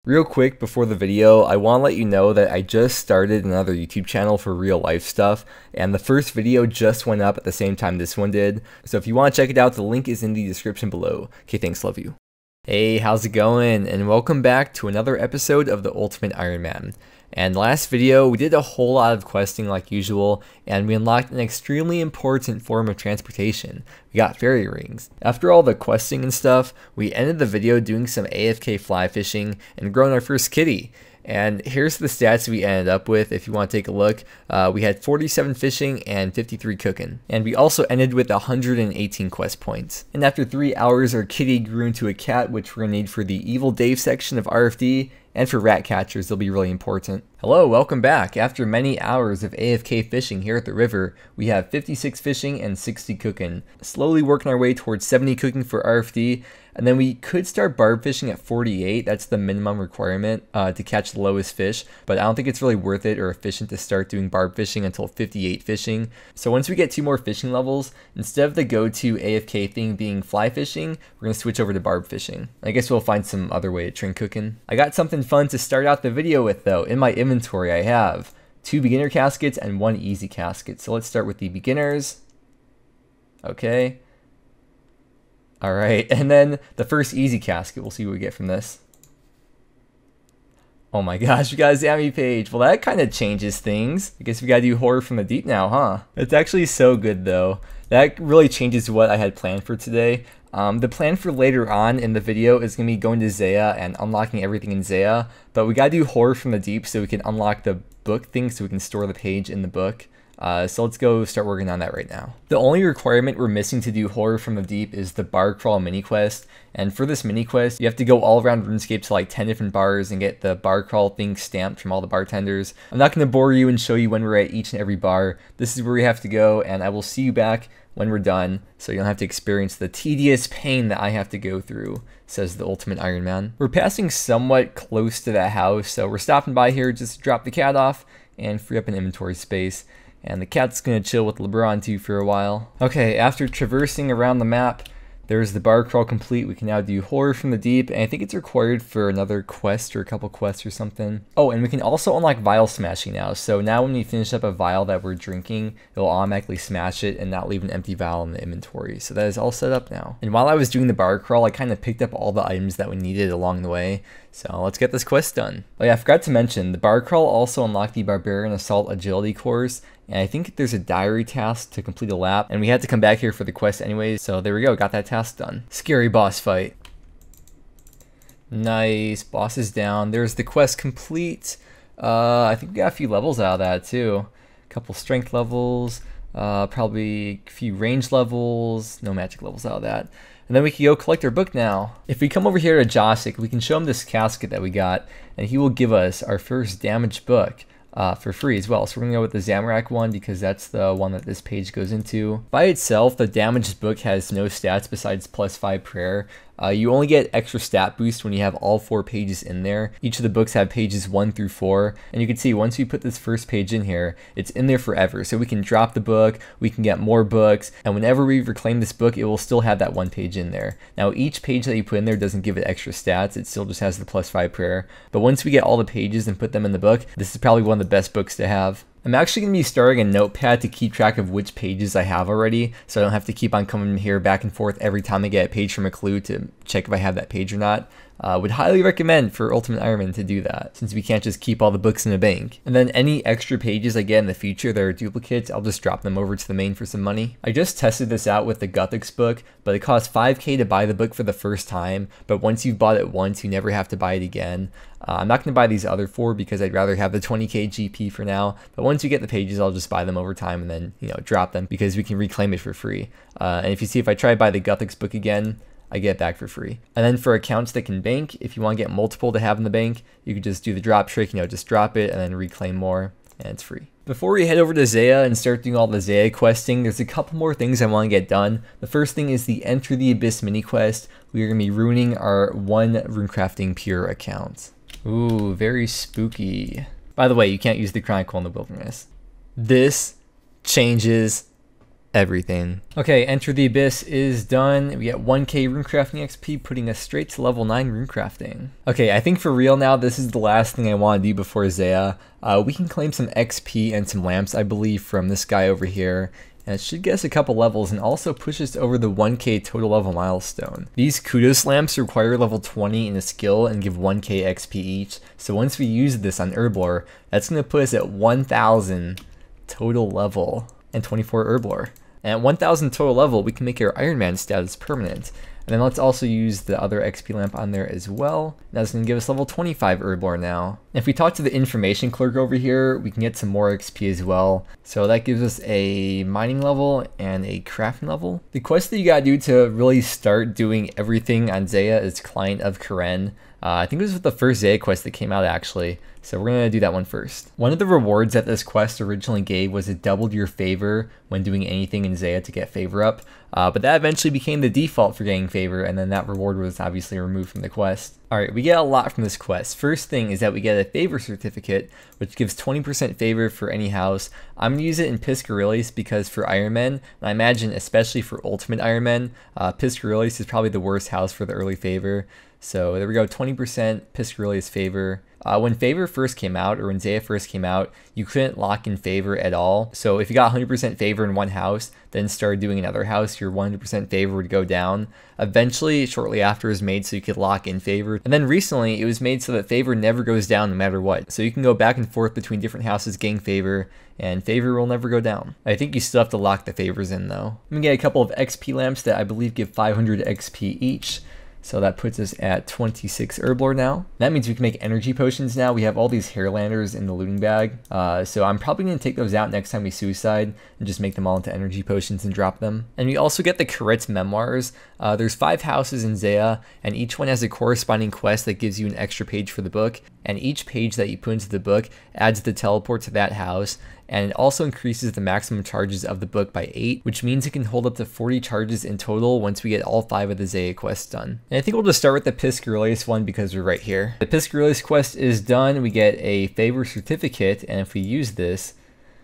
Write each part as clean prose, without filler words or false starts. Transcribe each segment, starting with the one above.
Real quick before the video, I want to let you know that I just started another YouTube channel for real life stuff, and the first video just went up at the same time this one did. So if you want to check it out, the link is in the description below. Okay, thanks, love you. Hey, how's it going? And welcome back to another episode of the Ultimate Ironman. And last video, we did a whole lot of questing like usual, and we unlocked an extremely important form of transportation. We got fairy rings. After all the questing and stuff, we ended the video doing some AFK fly fishing and growing our first kitty. And here's the stats we ended up with if you want to take a look. We had 47 fishing and 53 cooking. And we also ended with 118 quest points. And after 3 hours, our kitty grew into a cat, which we're going to need for the Evil Dave section of RFD. And for rat catchers, they'll be really important. Hello, welcome back. After many hours of AFK fishing here at the river, we have 56 fishing and 60 cooking. Slowly working our way towards 70 cooking for RFD, and then we could start barb fishing at 48. That's the minimum requirement to catch the lowest fish, but I don't think it's really worth it or efficient to start doing barb fishing until 58 fishing. So once we get 2 more fishing levels, instead of the go-to AFK thing being fly fishing, we're going to switch over to barb fishing. I guess we'll find some other way to train cooking. I got something fun to start out the video with though. In my inventory I have 2 beginner caskets and 1 easy casket. So let's start with the beginners. Okay. Alright, and then the first easy casket, we'll see what we get from this. Oh my gosh, we got a Zammy page. Well, that kind of changes things. I guess we gotta do horror from the deep now, huh? It's actually so good though. That really changes what I had planned for today. The plan for later on in the video is going to be going to Zeah and unlocking everything in Zeah, but we gotta do horror from the deep so we can unlock the book thing so we can store the page in the book. So let's go start working on that right now. The only requirement we're missing to do horror from the deep is the bar crawl mini quest. And for this mini quest, you have to go all around Runescape to like 10 different bars and get the bar crawl thing stamped from all the bartenders. I'm not going to bore you and show you when we're at each and every bar. This is where we have to go, and I will see you back when we're done, so you don't have to experience the tedious pain that I have to go through, says the Ultimate Ironman. We're passing somewhat close to that house, so we're stopping by here just to drop the cat off and free up an inventory space. And the cat's gonna chill with LeBron too for a while. Okay, after traversing around the map, there's the bar crawl complete. We can now do horror from the deep, and I think it's required for another quest or a couple quests or something. Oh, and we can also unlock vial smashing now. So now when we finish up a vial that we're drinking, it'll automatically smash it and not leave an empty vial in the inventory. So that is all set up now. And while I was doing the bar crawl, I kind of picked up all the items that we needed along the way. So let's get this quest done. Oh yeah, I forgot to mention, the bar crawl also unlocked the Barbarian Assault Agility course, and I think there's a diary task to complete a lap, and we had to come back here for the quest anyways, so there we go, got that task done. Scary boss fight. Nice, boss is down. There's the quest complete. I think we got a few levels out of that too. A couple strength levels, probably a few range levels, no magic levels out of that. And then we can go collect our book now. If we come over here to Josic, we can show him this casket that we got, and he will give us our first damaged book for free as well. So we're gonna go with the Zamorak one because that's the one that this page goes into. By itself, the damaged book has no stats besides +5 prayer. You only get extra stat boost when you have all 4 pages in there. Each of the books have pages 1 through 4, and you can see once we put this first page in here, it's in there forever. So we can drop the book, we can get more books, and whenever we reclaim this book, it will still have that 1 page in there. Now each page that you put in there doesn't give it extra stats, it still just has the +5 prayer. But once we get all the pages and put them in the book, this is probably one of the best books to have. I'm actually going to be starting a notepad to keep track of which pages I have already, so I don't have to keep on coming here back and forth every time I get a page from a clue to check if I have that page or not. Would highly recommend for Ultimate Ironman to do that, since we can't just keep all the books in a bank. And then any extra pages I get in the future that are duplicates, I'll just drop them over to the main for some money. I just tested this out with the Gothics book, but it costs 5k to buy the book for the first time, but once you've bought it once, you never have to buy it again. I'm not going to buy these other 4 because I'd rather have the 20k GP for now, but once you get the pages, I'll just buy them over time and then, you know, drop them because we can reclaim it for free. And if you see, if I try to buy the Gothics book again, I get it back for free. And then for accounts that can bank, if you want to get multiple to have in the bank, you can just do the drop trick, you know, just drop it and then reclaim more, and it's free. Before we head over to Zeah and start doing all the Zeah questing, there's a couple more things I want to get done. The first thing is the Enter the Abyss mini quest. We are going to be ruining our 1 runecrafting pure account. Ooh, very spooky. By the way, you can't use the Chronicle in the Wilderness. This changes everything. Okay, Enter the Abyss is done. We get 1k runecrafting XP, putting us straight to level 9 runecrafting. Okay, I think for real now, this is the last thing I want to do before Zeah. We can claim some XP and some lamps, I believe, from this guy over here. And it should get us a couple levels and also push us over the 1k total level milestone. These kudos lamps require level 20 in a skill and give 1k XP each. So once we use this on Herblore, that's going to put us at 1000 total level and 24 Herblore. And at 1000 total level, we can make our Ironman status permanent. And then let's also use the other XP lamp on there as well. That's going to give us level 25 Herblore now. And if we talk to the information clerk over here, we can get some more XP as well. So that gives us a mining level and a crafting level. The quest that you gotta do to really start doing everything on Zeah is Client of Karen. I think this was the first Zeah quest that came out actually. So we're going to do that one first. One of the rewards that this quest originally gave was it doubled your favor when doing anything in Zeah to get favor up. But that eventually became the default for getting favor, and then that reward was obviously removed from the quest. Alright, we get a lot from this quest. First thing is that we get a favor certificate, which gives 20% favor for any house. I'm going to use it in Piscarillis because for Ironman, and I imagine especially for Ultimate Ironman, Piscarillis is probably the worst house for the early favor. So there we go, 20% Piscarillis favor. When favor first came out, or when Zeah first came out, you couldn't lock in favor at all. So if you got 100% favor in one house, then started doing another house, your 100% favor would go down. Eventually, shortly after, it was made so you could lock in favor. And then recently, it was made so that favor never goes down no matter what. So you can go back and forth between different houses getting favor, and favor will never go down. I think you still have to lock the favors in though. I'm gonna get a couple of XP lamps that I believe give 500 XP each. So that puts us at 26 Herblore now. That means we can make energy potions now. We have all these Hairlanders in the looting bag. So I'm probably going to take those out next time we suicide and just make them all into energy potions and drop them. And we also get the Koretz Memoirs. There's 5 houses in Zeah, and each one has a corresponding quest that gives you an extra page for the book. And each page that you put into the book adds the teleport to that house. And it also increases the maximum charges of the book by 8, which means it can hold up to 40 charges in total once we get all 5 of the Zeah quests done. And I think we'll just start with the Piscarillis one because we're right here. The Piscarillis quest is done. We get a favor certificate, and if we use this,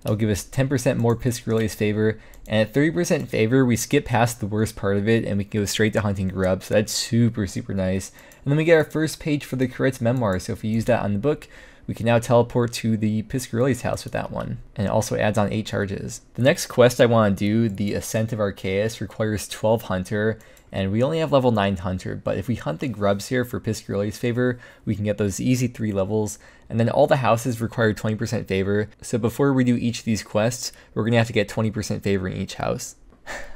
that'll give us 10% more Piscarillis favor. And at 30% favor, we skip past the worst part of it and we can go straight to hunting grub. So that's super, super nice. And then we get our first page for the Koretz Memoir. So if we use that on the book, we can now teleport to the Piscarillis house with that one. And it also adds on 8 charges. The next quest I want to do, the Ascent of Arceus, requires 12 Hunter. And we only have level 9 Hunter, but if we hunt the grubs here for Piscarillis favor, we can get those easy 3 levels. And then all the houses require 20% favor, so before we do each of these quests, we're going to have to get 20% favor in each house.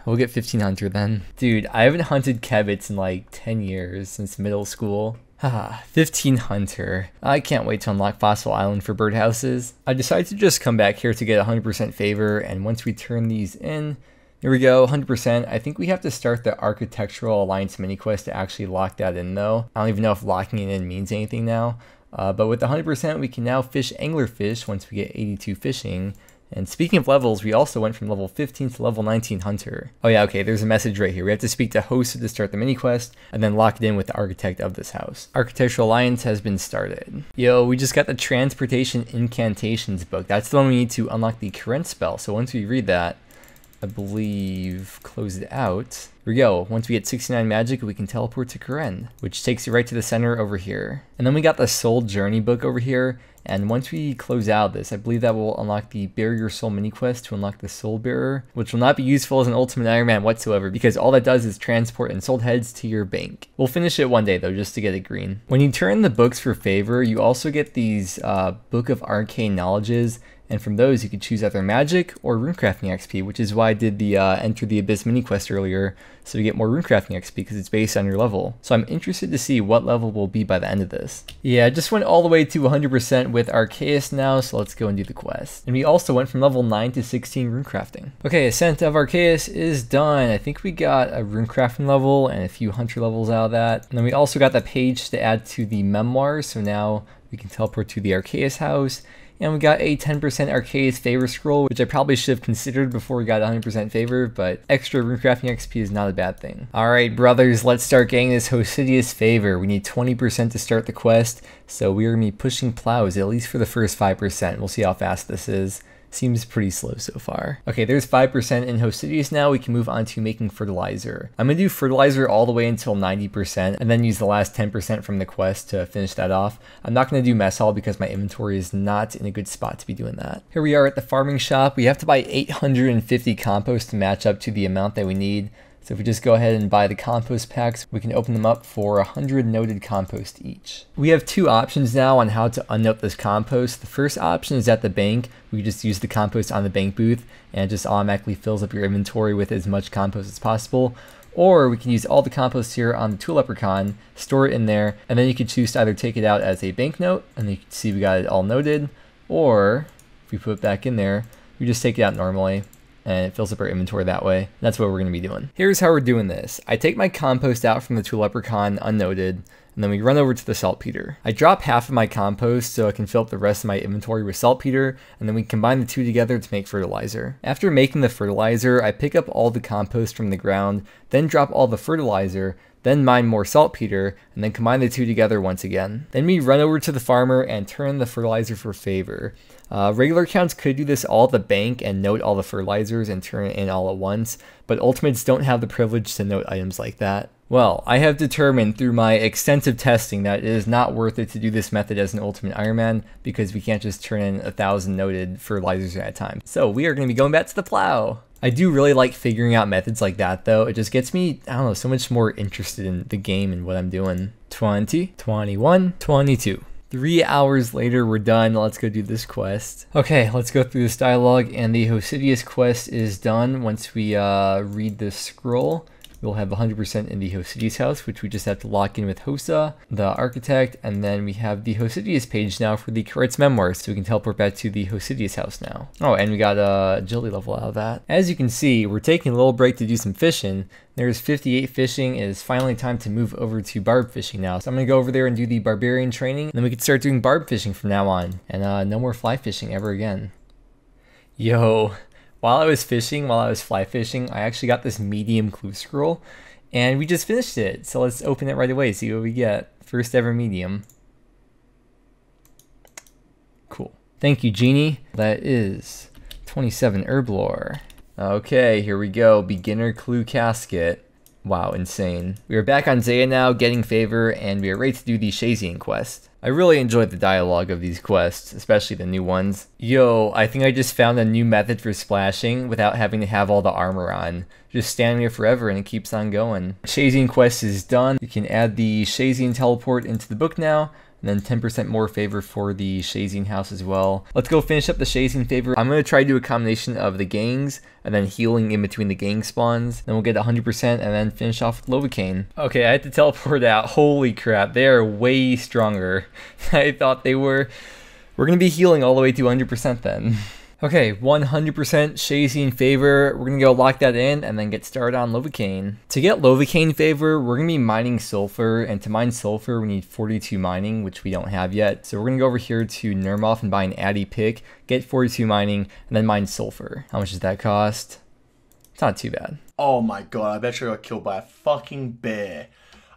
We'll get 15 Hunter then. Dude, I haven't hunted Kevits in like 10 years, since middle school. Haha, 15 Hunter. I can't wait to unlock Fossil Island for birdhouses. I decided to just come back here to get 100% favor, and once we turn these in, here we go, 100%. I think we have to start the Architectural Alliance mini quest to actually lock that in though. I don't even know if locking it in means anything now. But with the 100%, we can now fish anglerfish once we get 82 fishing. And speaking of levels, we also went from level 15 to level 19 Hunter. Oh yeah, okay, there's a message right here. We have to speak to host to start the mini quest, and then lock it in with the architect of this house. Architectural Alliance has been started. Yo, we just got the Transportation Incantations book. That's the one we need to unlock the current spell. So once we read that, I believe, close it out. Here we go. Once we get 69 magic, we can teleport to Karen, which takes you right to the center over here. And then we got the Soul Journey book over here. And once we close out this, I believe that will unlock the Bear Your Soul mini quest to unlock the Soul Bearer, which will not be useful as an Ultimate Ironman whatsoever because all that does is transport ensouled heads to your bank. We'll finish it one day though, just to get it green. When you turn the books for favor, you also get these Book of Arcane Knowledges. And from those, you could choose either magic or runecrafting XP, which is why I did the Enter the Abyss mini quest earlier, so you get more runecrafting XP because it's based on your level. So I'm interested to see what level we'll be by the end of this. Yeah, I just went all the way to 100% with Arceus now, so let's go and do the quest. And we also went from level 9 to 16 runecrafting. Okay, Ascent of Arceus is done. I think we got a runecrafting level and a few hunter levels out of that. And then we also got the page to add to the memoirs, so now we can teleport to the Arceus house. And we got a 10% Arceus favor scroll, which I probably should have considered before we got 100% favor, but extra runecrafting XP is not a bad thing. Alright brothers, let's start getting this Hosidius favor. We need 20% to start the quest, so we are going to be pushing plows, at least for the first 5%. We'll see how fast this is. Seems pretty slow so far. Okay, there's 5% in Hosidius now. We can move on to making fertilizer. I'm gonna do fertilizer all the way until 90% and then use the last 10% from the quest to finish that off. I'm not gonna do mess hall because my inventory is not in a good spot to be doing that. Here we are at the farming shop. We have to buy 850 compost to match up to the amount that we need. So if we just go ahead and buy the compost packs, we can open them up for 100 noted compost each. We have two options now on how to unnote this compost. The first option is at the bank. We just use the compost on the bank booth and it just automatically fills up your inventory with as much compost as possible. Or we can use all the compost here on the tool leprechaun, store it in there, and then you can choose to either take it out as a banknote, and you can see we got it all noted, or if we put it back in there, we just take it out normally and it fills up our inventory that way. That's what we're going to be doing. Here's how we're doing this. I take my compost out from the tool leprechaun unnoted, and then we run over to the saltpeter. I drop half of my compost so I can fill up the rest of my inventory with saltpeter, and then we combine the two together to make fertilizer. After making the fertilizer, I pick up all the compost from the ground, then drop all the fertilizer, then mine more saltpeter, and then combine the two together once again. Then we run over to the farmer and turn the fertilizer for favor. Regular accounts could do this all at the bank and note all the fertilizers and turn it in all at once, but ultimates don't have the privilege to note items like that. Well, I have determined through my extensive testing that it is not worth it to do this method as an ultimate Ironman because we can't just turn in 1,000 noted fertilizers at a time. So we are going to be going back to the plow. I do really like figuring out methods like that though. It just gets me, I don't know, so much more interested in the game and what I'm doing. 20, 21, 22. 3 hours later, we're done. Let's go do this quest. Okay, let's go through this dialogue, and the Hosidius quest is done. Once we read this scroll, we'll have 100% in the Hosidius house, which we just have to lock in with Hosa, the architect, and then we have the Hosidius page now for the Koretz Memoirs, so we can teleport back to the Hosidius house now. Oh, and we got a agility level out of that. As you can see, we're taking a little break to do some fishing. There's 58 fishing. It is finally time to move over to barb fishing now. So I'm gonna go over there and do the barbarian training, and then we can start doing barb fishing from now on, and no more fly fishing ever again. Yo. While I was fly fishing, I actually got this medium clue scroll, and we just finished it. So let's open it right away, see what we get. First ever medium. Cool. Thank you, Genie. That is 27 herb lore. Okay, here we go. Beginner clue casket. Wow, insane. We are back on Zeah now, getting favor, and we are ready to do the Shazian quest. I really enjoyed the dialogue of these quests, especially the new ones. Yo, I think I just found a new method for splashing without having to have all the armor on. Just standing there forever and it keeps on going. Shazian quest is done. You can add the Shazian teleport into the book now, and then 10% more favor for the Shazian house as well. Let's go finish up the Shazian favor. I'm going to try to do a combination of the gangs and then healing in between the gang spawns. Then we'll get 100% and then finish off with Lovacaine. Okay, I had to teleport out. Holy crap, they are way stronger than I thought they were. We're going to be healing all the way to 100% then. Okay, 100% Shazian favor. We're going to go lock that in and then get started on Lovacaine. To get Lovacaine favor, we're going to be mining sulfur, and to mine sulfur, we need 42 mining, which we don't have yet. So we're going to go over here to Nermoth and buy an Addy pick, get 42 mining, and then mine sulfur. How much does that cost? It's not too bad. Oh my god, I bet you I got killed by a fucking bear.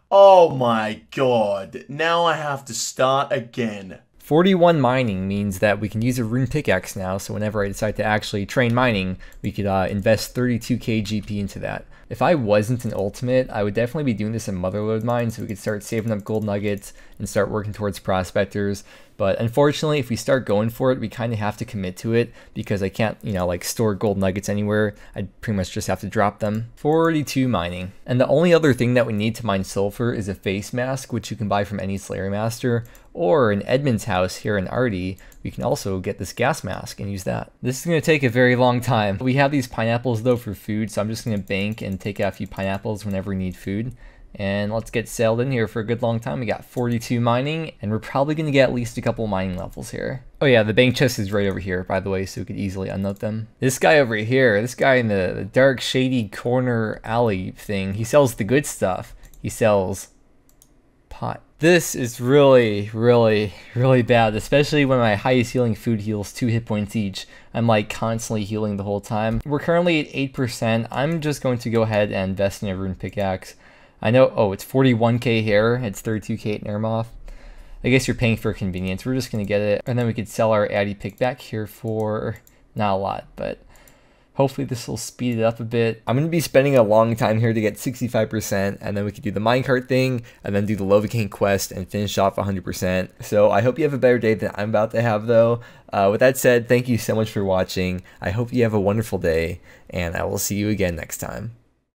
Oh my god, now I have to start again. 41 mining means that we can use a rune pickaxe now, so whenever I decide to actually train mining, we could invest 32k GP into that. If I wasn't an ultimate, I would definitely be doing this in Motherlode mine, so we could start saving up gold nuggets and start working towards prospectors. But unfortunately, if we start going for it, we kind of have to commit to it because I can't, you know, like store gold nuggets anywhere. I'd pretty much just have to drop them. 42 mining. And the only other thing that we need to mine sulfur is a face mask, which you can buy from any Slayer Master, or in Edmund's house here in Arty, we can also get this gas mask and use that. This is going to take a very long time. We have these pineapples though for food, so I'm just going to bank and take out a few pineapples whenever we need food. And let's get sailed in here for a good long time. We got 42 mining, and we're probably going to get at least a couple mining levels here. Oh yeah, the bank chest is right over here, by the way, so we could easily unnote them. This guy over here, this guy in the dark, shady corner alley thing, he sells the good stuff. He sells pot. This is really, really, really bad, especially when my highest healing food heals 2 hit points each. I'm like constantly healing the whole time. We're currently at 8%. I'm just going to go ahead and invest in a rune pickaxe. I know, oh, it's 41k here, it's 32k at Nermoth. I guess you're paying for convenience. We're just going to get it, and then we could sell our Addy pick back here for not a lot, but hopefully this will speed it up a bit. I'm going to be spending a long time here to get 65%, and then we can do the minecart thing, and then do the Lovacaine quest, and finish off 100%. So I hope you have a better day than I'm about to have, though. With that said, thank you so much for watching. I hope you have a wonderful day, and I will see you again next time.